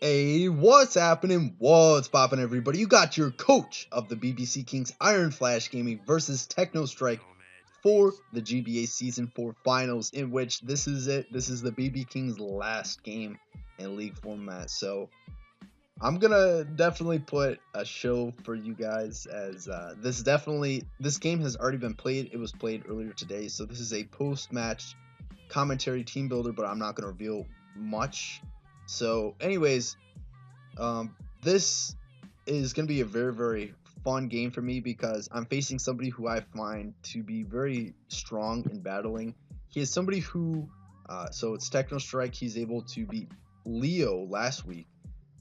Hey, what's happening? What's poppin', everybody? You got your coach of the BBC Kings Iron Flash Gaming versus Techno Strike for the GBA Season 4 Finals, in which this is it. This is the BB Kings' last game in League format. So I'm gonna definitely put a show for you guys, as this game has already been played. It was played earlier today, so this is a post-match commentary team builder, but I'm not gonna reveal much. So, anyways, this is going to be a very, very fun game for me because I'm facing somebody who I find to be very strong in battling. He is somebody who, so it's Techno Strike. He's able to beat Leo last week,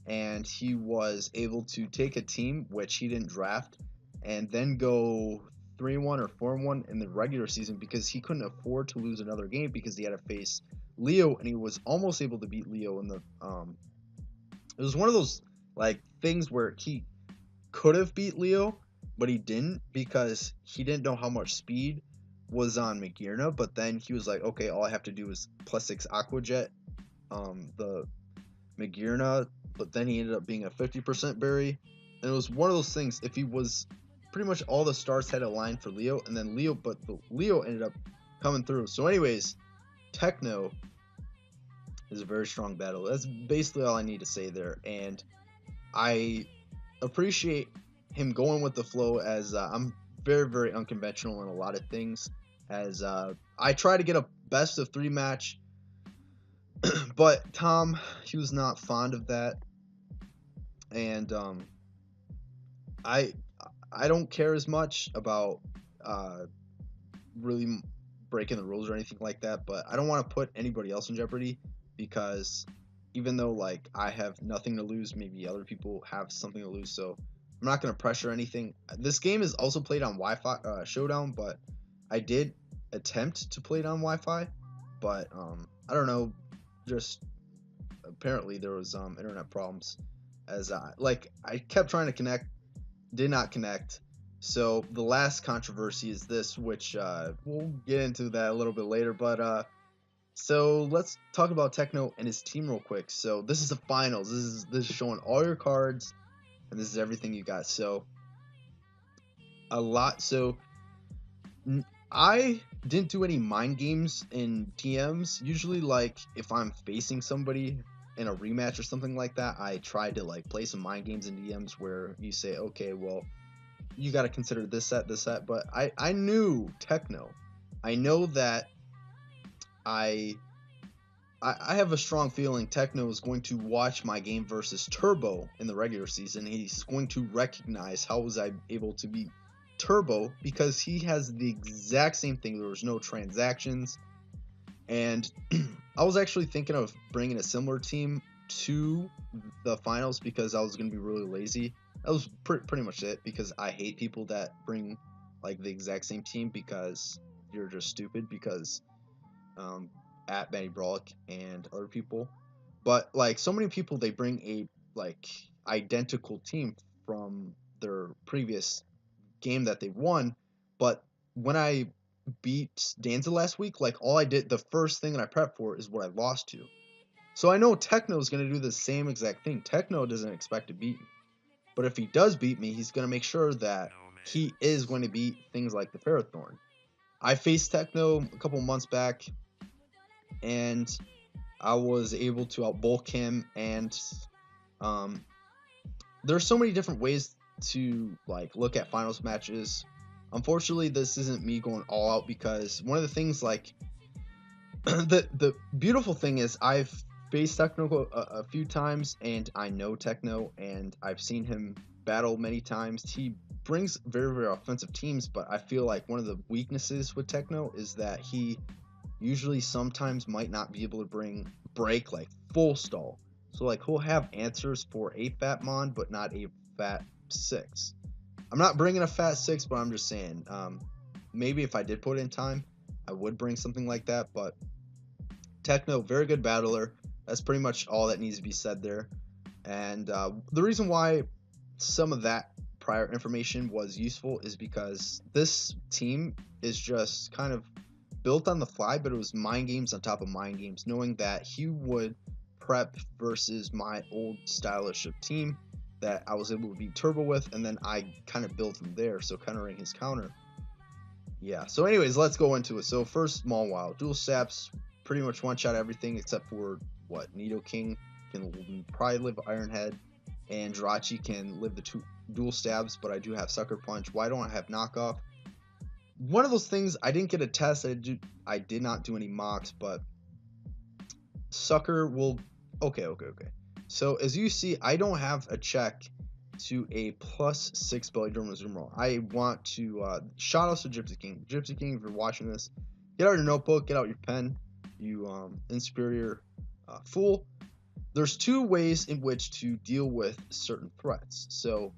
and he was able to take a team which he didn't draft and then go 3-1 or 4-1 in the regular season because he couldn't afford to lose another game because he had to face Leo, and he was almost able to beat Leo in the it was one of those like things where he could have beat Leo, but he didn't because he didn't know how much speed was on Magirna. But then he was like, okay, all I have to do is +6 Aquajet, the Magirna. But then he ended up being a 50% berry, and it was one of those things. If he was pretty much all the stars had aligned for Leo, and then Leo ended up coming through. So, anyways, Techno is a very strong battle. That's basically all I need to say there, and I appreciate him going with the flow, as I'm very, very unconventional in a lot of things, as I try to get a best of 3 match, but Tom, he was not fond of that, and I don't care as much about really breaking the rules or anything like that, but I don't want to put anybody else in jeopardy, because even though like I have nothing to lose, maybe other people have something to lose, so I'm not going to pressure anything. This game is also played on Wi-Fi Showdown, but I did attempt to play it on Wi-Fi, but I don't know, just apparently there was internet problems, as I kept trying to connect, did not connect. So the last controversy is this, which we'll get into that a little bit later, but so let's talk about Techno and his team real quick. So this is the finals. This is showing all your cards, and this is everything you got. So a lot. So I didn't do any mind games in TMs. Usually, like if I'm facing somebody in a rematch or something like that, I try to like play some mind games in DMs where you say, okay, well, you got to consider this set. But I knew Techno. I know that I have a strong feeling Techno is going to watch my game versus Turbo in the regular season. He's going to recognize how was I able to beat Turbo, because he has the exact same thing. There was no transactions, and I was actually thinking of bringing a similar team to the finals because I was going to be really lazy. That was pretty much it, because I hate people that bring like the exact same team because you're just stupid, because at Benny Brawlick and other people. But like so many people, they bring a like identical team from their previous game that they won. But when I beat Danza last week, like all I did, the first thing that I prepped for is what I lost to. So I know Techno is going to do the same exact thing. Techno doesn't expect to beat me. But if he does beat me, he's going to make sure that he is going to beat things like the Ferrothorn. I faced Techno a couple months back, and I was able to outbulk him, and there's so many different ways to like look at finals matches. Unfortunately, this isn't me going all out, because one of the things, like the beautiful thing is I've faced Techno a few times, and I know Techno, and I've seen him battle many times. He brings very, very offensive teams, but I feel like one of the weaknesses with Techno is that he usually sometimes might not be able to break like full stall. So like he'll have answers for a fat mon, but not a fat 6. I'm not bringing a fat 6, but I'm just saying, maybe if I did put in time, I would bring something like that. But Techno, very good battler. That's pretty much all that needs to be said there. And the reason why some of that prior information was useful is because this team is just kind of built on the fly, but it was mind games on top of mind games, knowing that he would prep versus my old stylish of team that I was able to beat Turbo with, and then I kind of build from there, so countering his counter. Yeah, so anyways, let's go into it. So first, Mawile. Dual Saps pretty much one-shot everything except for, what, Nidoking can probably live Iron Head, and Jirachi can live the two dual stabs, but I do have Sucker Punch. Why don't I have Knockoff? One of those things, I didn't get a test, I did not do any mocks, but Sucker will... Okay. So as you see, I don't have a check to a +6 Belly Drum Azumarill. I want to shout out to Gypsy King. Gypsy King, if you're watching this, get out your notebook, get out your pen, you inferior fool. There's two ways in which to deal with certain threats. So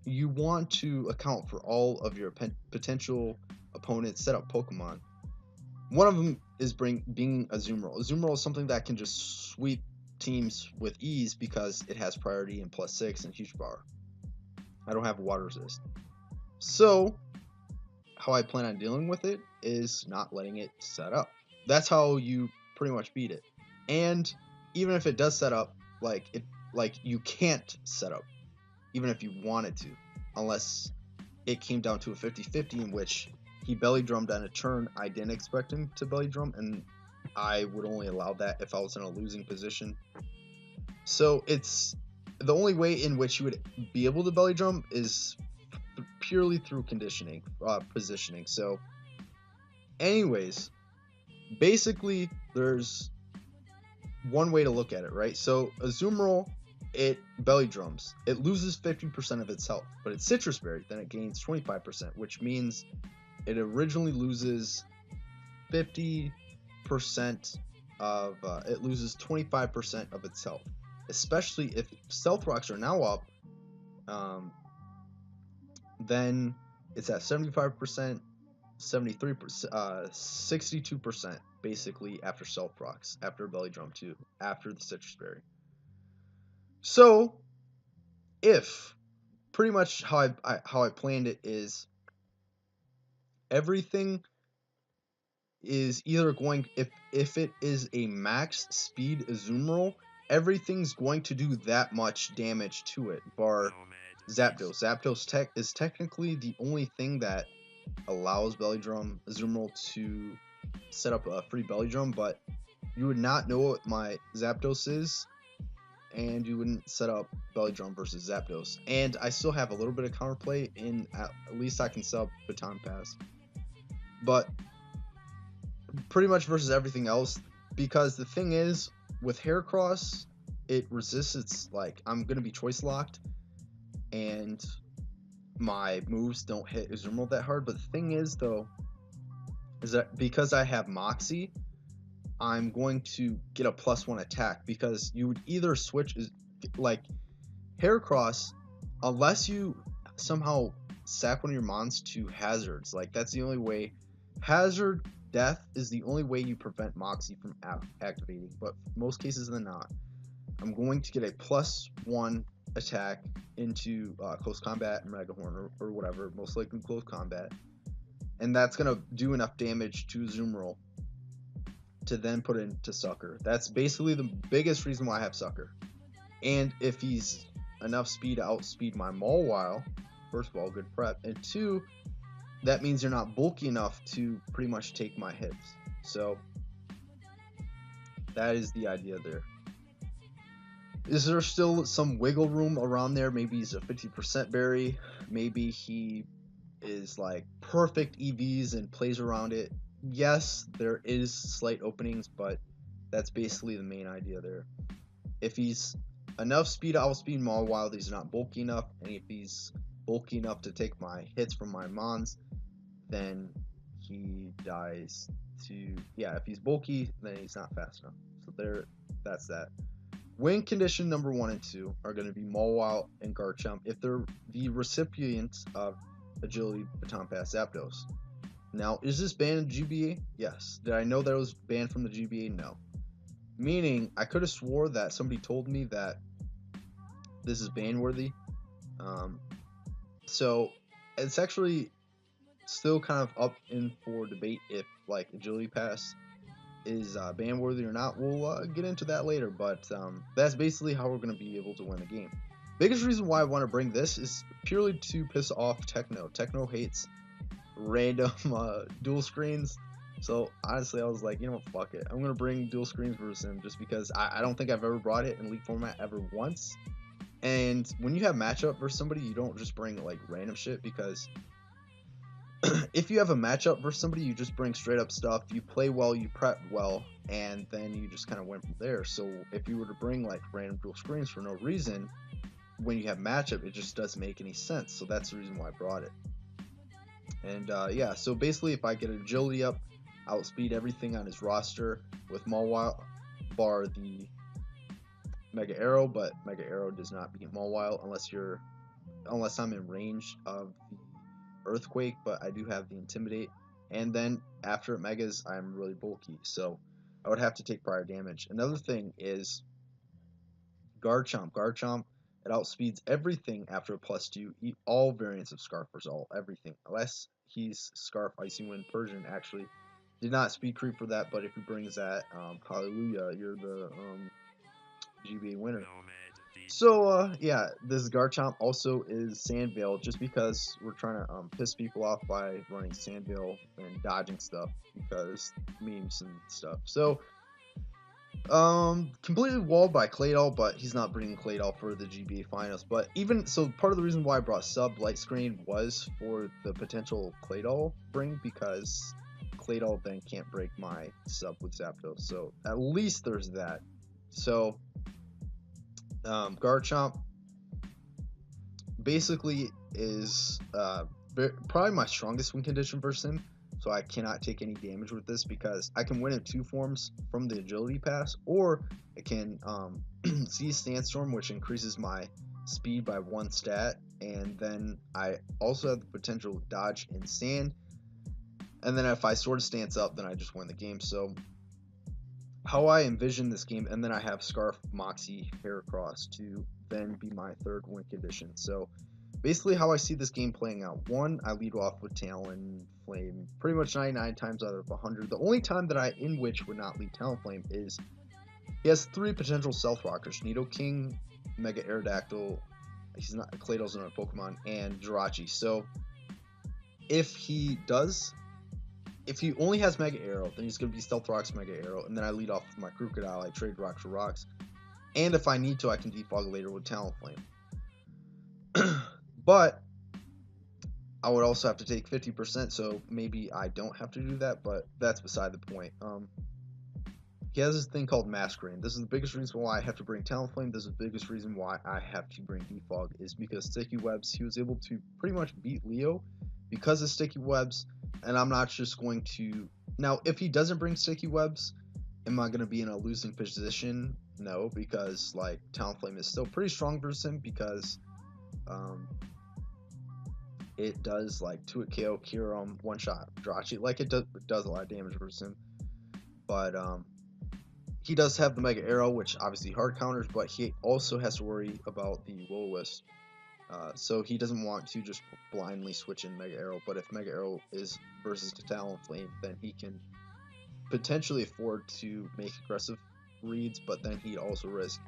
you want to account for all of your potential opponents' setup Pokemon. One of them is being Azumarill. Azumarill is something that can just sweep teams with ease because it has priority and +6 and huge power. I don't have water resist. So how I plan on dealing with it is not letting it set up. That's how you pretty much beat it. And even if it does set up, you can't set up, even if you wanted to, unless it came down to a 50-50 in which he belly drummed on a turn I didn't expect him to belly drum, and I would only allow that if I was in a losing position. So it's the only way in which you would be able to belly drum is purely through conditioning, positioning. So anyways, basically there's one way to look at it, right? So Azumarill, it belly drums. It loses 50% of its health, but it's Citrus Berry, then it gains 25%, which means it originally loses 50% of, it loses 25% of its health. Especially if Stealth Rocks are now up, then it's at 75%, 73%, 62% basically after Stealth Rocks, after Belly Drum 2, after the Citrus Berry. So, if pretty much how I planned it is everything is either going, if it is a max speed Azumarill, everything's going to do that much damage to it, bar Zapdos. Zapdos is technically the only thing that allows Belly Drum Azumarill to set up a free Belly Drum, but you would not know what my Zapdos is, and you wouldn't set up Belly Drum versus Zapdos. And I still have a little bit of counterplay, and at least I can set up Baton Pass. But pretty much versus everything else, because the thing is, with Heracross, it resists its, I'm going to be choice locked, and my moves don't hit Azumarill that hard. But the thing is, though, is that because I have Moxie, I'm going to get a +1 attack, because you would either switch, Heracross, unless you somehow sack one of your mons to hazards, that's the only way. Hazard Death is the only way you prevent Moxie from activating, but most cases than not, I'm going to get a +1 attack into close combat, Mega Horn, or whatever, most likely close combat, and that's going to do enough damage to Azumarill to then put it into Sucker. That's basically the biggest reason why I have Sucker. And if he's enough speed to outspeed my Mawile, first of all, good prep, and two, that means you're not bulky enough to pretty much take my hits. So that is the idea there. Is there still some wiggle room around there? Maybe he's a 50% berry. Maybe he is perfect EVs and plays around it. Yes, there is slight openings, but that's basically the main idea there. If he's enough speed to outspeed Mawile, he's not bulky enough, and if he's bulky enough to take my hits from my Mons, then he dies to, if he's bulky, then he's not fast enough. So that's that. Win condition number 1 and 2 are going to be Mawile and Garchomp if they're the recipients of Agility Baton Pass Zapdos. Now, is this banned in GBA? Yes. Did I know that it was banned from the GBA? No. Meaning, I could have swore that somebody told me that this is ban-worthy. So, it's actually still kind of up in for debate if, Agility Pass is ban worthy or not, we'll get into that later. But that's basically how we're going to be able to win the game. Biggest reason why I want to bring this is purely to piss off Techno. Techno hates random dual screens. So honestly, I was like, you know what, fuck it. I'm gonna bring dual screens versus him just because I don't think I've ever brought it in League format ever once. And when you have matchup versus somebody, you don't just bring like random shit because if you have a matchup versus somebody, you just bring straight up stuff. You play well, you prep well, and then you just kind of went from there. So if you were to bring like random dual screens for no reason, when you have matchup, it just doesn't make any sense. So that's the reason why I brought it. And yeah, so basically, if I get agility up, outspeed everything on his roster with Mawile, bar the Mega Arrow, but Mega Arrow does not beat Mawile unless I'm in range of the Earthquake, but I do have the Intimidate. And then after it Megas, I'm really bulky, so I would have to take prior damage. Another thing is Garchomp. Garchomp, it outspeeds everything after a +2. Eat all variants of Scarf Result, everything. Unless he's Scarf, Icy Wind, Persian. Actually, did not speed creep for that, but if he brings that, hallelujah, you're the GBA winner. So, yeah, this Garchomp also is Sandveil, just because we're trying to piss people off by running Sandveil and dodging stuff, because memes and stuff. So, completely walled by Claydol, but he's not bringing Claydol for the GBA finals. But even so, part of the reason why I brought sub light screen was for the potential Claydol bring, because Claydol then can't break my sub with Zapdos. So at least there's that. So Garchomp basically is probably my strongest win condition versus him. So I cannot take any damage with this because I can win in 2 forms from the agility pass, or I can see Sandstorm, which increases my speed by 1 stat, and then I also have the potential to dodge in sand, and then if I Sword of Stance up, then I just win the game. So how I envision this game, and then I have Scarf, Moxie, Heracross to then be my 3rd win condition. So basically how I see this game playing out. 1, I lead off with Talonflame pretty much 99 times out of 100. The only time that I in which would not lead Talonflame is he has 3 potential Stealth Rockers: Nidoking, Mega Aerodactyl, he's not, Claydol's another Pokemon, and Jirachi. So if he only has Mega Arrow, then he's going to be Stealth Rocks, Mega Arrow, and then I lead off with my Crocodile, I trade Rocks for Rocks, and if I need to, I can defog later with Talonflame. But I would also have to take 50%, so maybe I don't have to do that, but that's beside the point. He has this thing called Masquerain. This is the biggest reason why I have to bring Talonflame. This is the biggest reason why I have to bring Defog, is because Sticky Webs, he was able to pretty much beat Leo because of Sticky Webs, and I'm not just going to... Now, if he doesn't bring Sticky Webs, am I going to be in a losing position? No, because, like, Talonflame is still pretty strong versus him, because it does, like, 2-hit KO, Kyurem, 1-shot Jirachi. Like, it does a lot of damage versus him. But, he does have the Mega Arrow, which obviously hard counters, but he also has to worry about the Will-O-Wisp. So he doesn't want to just blindly switch in Mega Arrow, but if Mega Arrow is versus Talonflame, then he can potentially afford to make aggressive reads, but then he'd also risk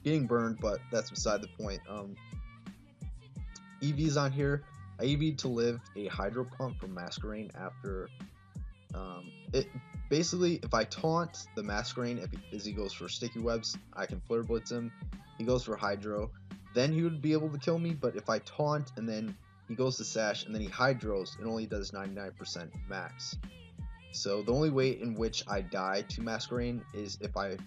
getting burned, but that's beside the point. EV's on here. I EV'd to live a Hydro Pump from Masquerain after basically, if I taunt the Masquerain, as he goes for Sticky Webs, I can Flare Blitz him. He goes for Hydro, then he would be able to kill me, but if I taunt and then he goes to Sash and then he Hydros, it only does 99% max. So the only way in which I die to Masquerain is if I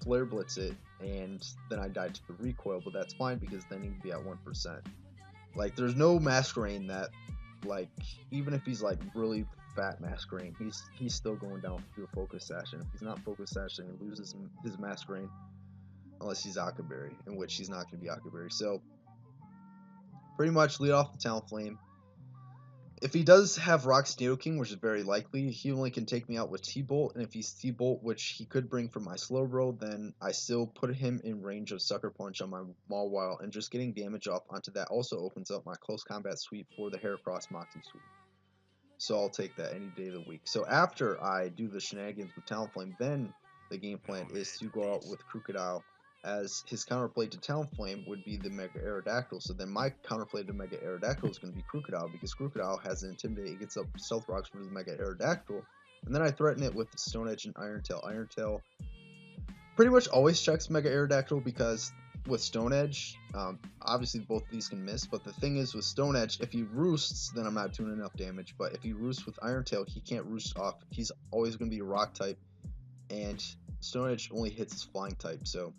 Flare Blitz it and then I die to the recoil, but that's fine because then he'd be at 1%. Like, there's no Masquerain that, like, even if he's like really fat Masquerain, he's still going down through a Focus Sash, and if he's not Focus Sash, then he loses his Masquerain, unless he's Akaberry, in which he's not going to be Akaberry. So pretty much lead off the Talonflame. If he does have Rock's Nidoking, which is very likely, he only can take me out with T-Bolt, and if he's T-Bolt, which he could bring from my Slowbro, then I still put him in range of Sucker Punch on my Mawile, and just getting damage off onto that also opens up my Close Combat Sweep for the Heracross Moxie Sweep. So I'll take that any day of the week. So after I do the shenanigans with Talonflame, then the game plan is to go out with Crocodile, as his counterplay to Talonflame would be the Mega Aerodactyl. So then my counterplay to Mega Aerodactyl is going to be Crocodile, because Crocodile has an Intimidate. It gets up Stealth Rocks for the Mega Aerodactyl. And then I threaten it with Stone Edge and Iron Tail. Iron Tail pretty much always checks Mega Aerodactyl, because with Stone Edge, obviously both of these can miss, but the thing is with Stone Edge, if he roosts, then I'm not doing enough damage. But if he roosts with Iron Tail, he can't roost off. He's always going to be a rock type, and Stone Edge only hits his flying type, so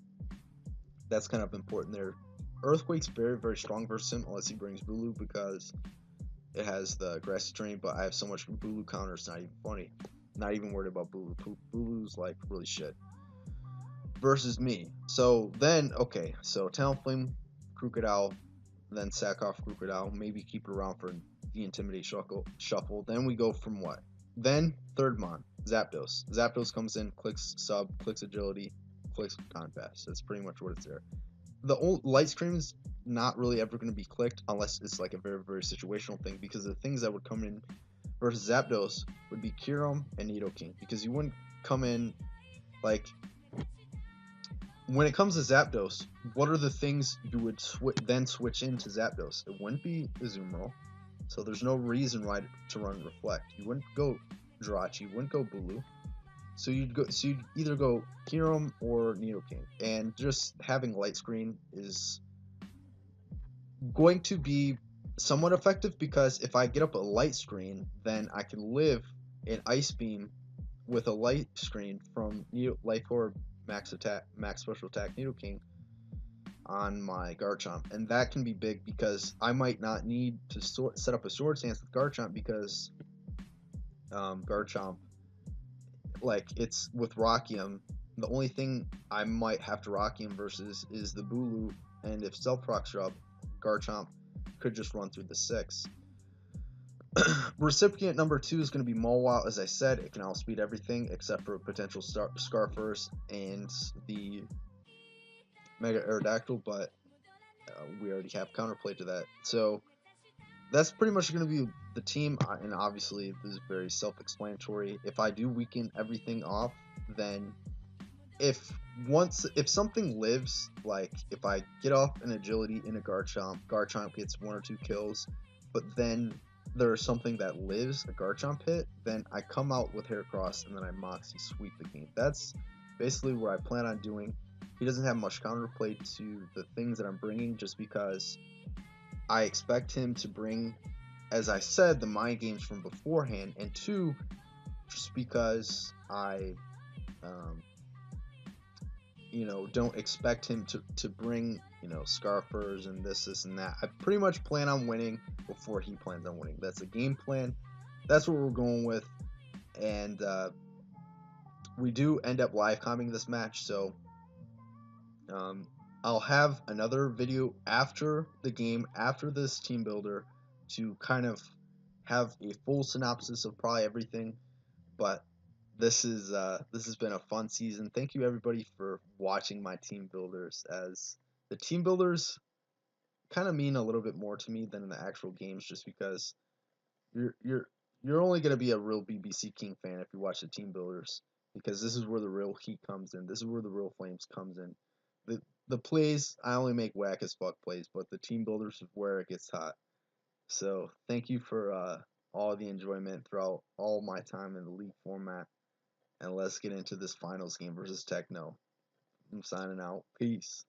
that's kind of important there. Earthquake's very, very strong versus him, unless he brings Bulu, because it has the Grassy Terrain, but I have so much Bulu counter, it's not even funny. Not even worried about Bulu. Bulu's like really shit versus me. So then, okay, so Talonflame, Crocodile, then sack off Crocodile, maybe keep it around for the Intimidate shuffle. Then we go from what? Then third mon, Zapdos. Zapdos comes in, clicks sub, clicks agility, clicks Confast. That's pretty much what it's there. The old Light Scream's not really ever going to be clicked unless it's like a very, very situational thing, because the things that would come in versus Zapdos would be Kyurem and Nidoking, because you wouldn't come in like, when it comes to Zapdos, what are the things you would then switch into Zapdos? It wouldn't be Azumarill, so there's no reason why to run Reflect. You wouldn't go Jirachi, you wouldn't go Bulu. So you'd either go Kyurem or Nidoking, and just having Light Screen is going to be somewhat effective, because if I get up a Light Screen, then I can live an Ice Beam with a Light Screen from Life Orb, Max Attack, Max Special Attack, Nidoking on my Garchomp, and that can be big, because I might not need to set up a Sword Stance with Garchomp, because Garchomp, like, it's with Rockium, the only thing I might have to Rockium versus is the Bulu, and if Stealth Rocks are up, Garchomp could just run through the 6. Recipient number 2 is going to be Mawile. As I said, it can outspeed everything except for potential Scarfers and the Mega Aerodactyl, but we already have counterplay to that. So that's pretty much going to be the team, and obviously this is very self-explanatory. If I do weaken everything off, then if something lives, like if I get off an agility in a Garchomp gets 1 or 2 kills, but then there's something that lives, a Garchomp hit, then I come out with Heracross and then I Moxie sweep the game. That's basically what I plan on doing. He doesn't have much counterplay to the things that I'm bringing, just because I expect him to bring, as I said, the mind games from beforehand, and 2, just because I don't expect him to bring, Scarfers and this and that. I pretty much plan on winning before he plans on winning. That's a game plan. That's what we're going with. And we do end up live commenting this match, so I'll have another video after the game, after this team builder, to kind of have a full synopsis of probably everything. But this has been a fun season. Thank you everybody for watching my team builders, as the team builders kind of mean a little bit more to me than in the actual games, just because you're only going to be a real BBC King fan if you watch the team builders, because this is where the real heat comes in. This is where the real flames comes in. The plays, I only make whack as fuck plays, but the team builders is where it gets hot. So thank you for all the enjoyment throughout all my time in the league format. And let's get into this finals game versus Techno. I'm signing out. Peace.